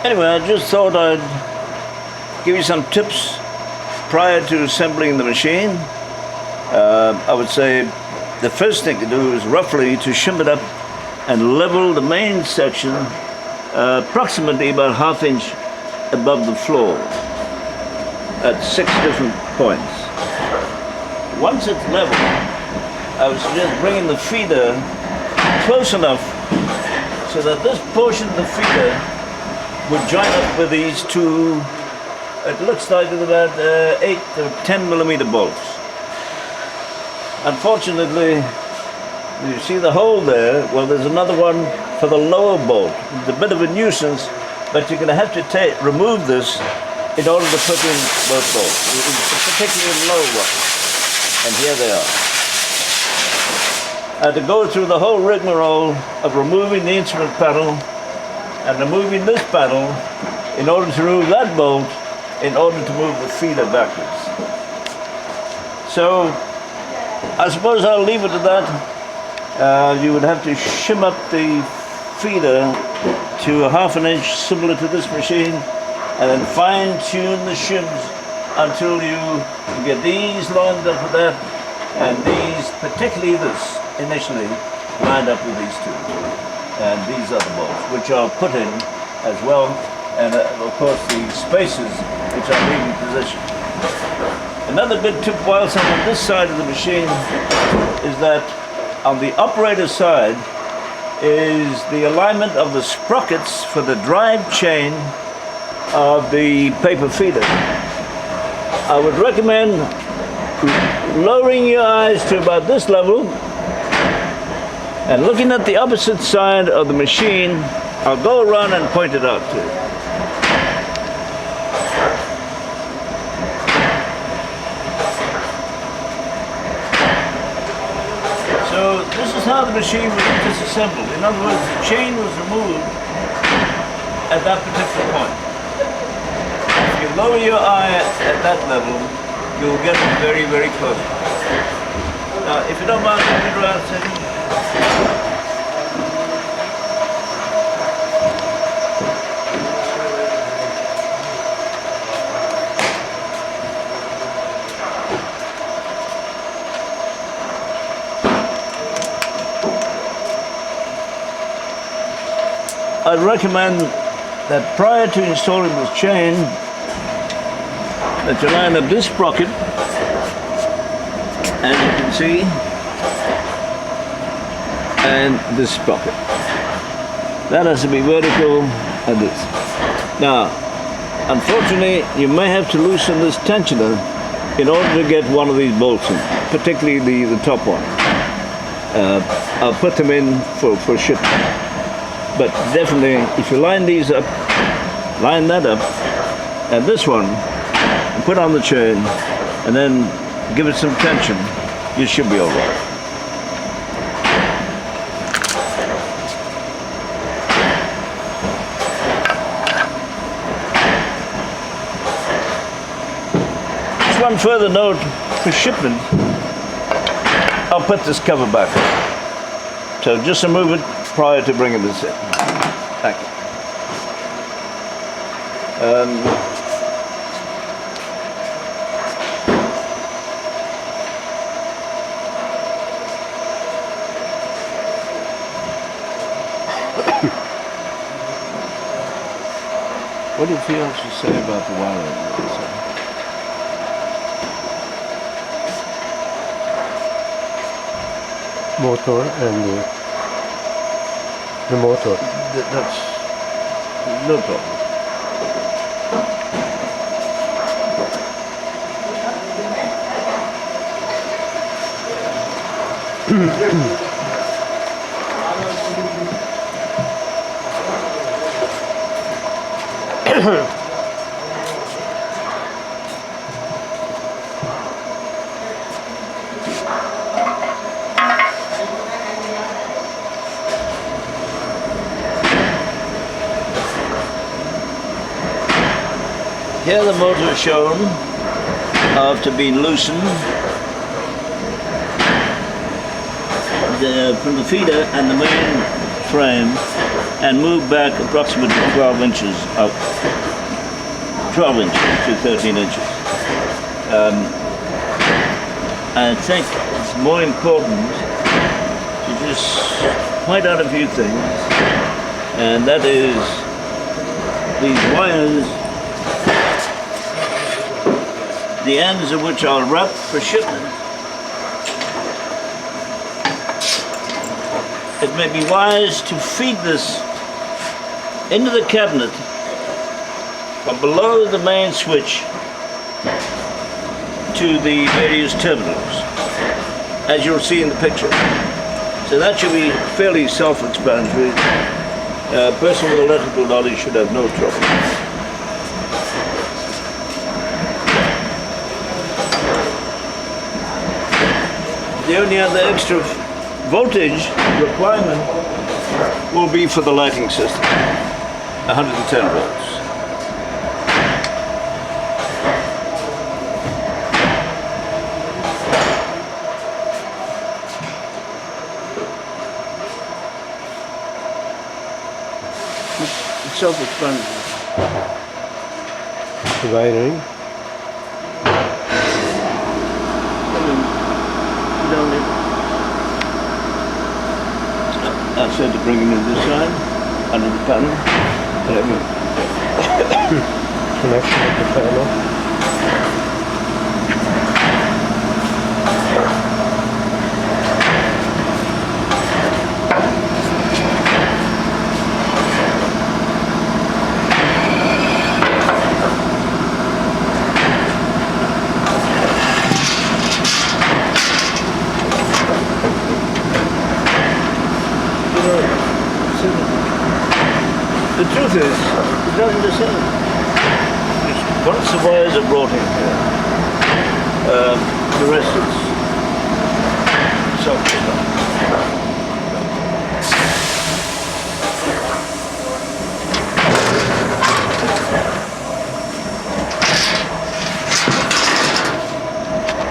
Anyway, I just thought I'd give you some tips prior to assembling the machine. I would say the first thing to do is roughly to shim it up and level the main section approximately about ½ inch above the floor at 6 different points. Once it's level, I would suggest bringing the feeder close enough so that this portion of the feeder would join up with these two, it looks like it's about 8 or 10 millimeter bolts. Unfortunately, you see the hole there? Well, there's another one for the lower bolt. It's a bit of a nuisance, but you're going to have to remove this in order to put in both bolts. It's particularly a low one. And here they are. I had to go through the whole rigmarole of removing the instrument panel and removing this panel in order to remove that bolt in order to move the feeder backwards. So I suppose I'll leave it at that. You would have to shim up the feeder to ½ inch similar to this machine, and then fine tune the shims until you get these lined up with that, and these, particularly this, initially lined up with these two. And these are the bolts, which are put in as well, and of course the spacers, which are leaving position. Another bit tip whilst I'm on this side of the machine is that on the operator side is the alignment of the sprockets for the drive chain of the paper feeder. I would recommend lowering your eyes to about this level and looking at the opposite side of the machine. I'll go around and point it out to you. So this is how the machine was disassembled. In other words, the chain was removed at that particular point. If you lower your eye at that level, you'll get it very, very close. Now, if you don't mind, let me around a second. I'd recommend that prior to installing this chain, that you line up this sprocket, as you can see, and this sprocket. That has to be vertical, and this. Now, unfortunately, you may have to loosen this tensioner in order to get one of these bolts in, particularly the top one. I'll put them in for shipment. But definitely, if you line these up, line that up, and this one, and put on the chain, and then give it some tension, you should be all right. Just one further note for shipment, I'll put this cover back on. So just remove it prior to bringing this in. Thank you. What do you feel I should say about the wiring? Motor and the motor. That's no problem. Here the motor is shown after being loosened from the feeder and the main frame. and move back approximately 12 inches up, 12 inches to 13 inches. I think it's more important to just point out a few things, and that is these wires, the ends of which are wrapped for shipment. It may be wise to feed this into the cabinet from below the main switch to the various terminals, as you'll see in the picture. So that should be fairly self-explanatory. A person with electrical knowledge should have no trouble. The only other extra voltage requirement will be for the lighting system, 110 volts. It's self-explanatory. Wiring. You don't need. I said to bring him in this side, under the panel. Connection with the panel. The truth is, it doesn't descend. Once the wires are brought in here, the rest is self.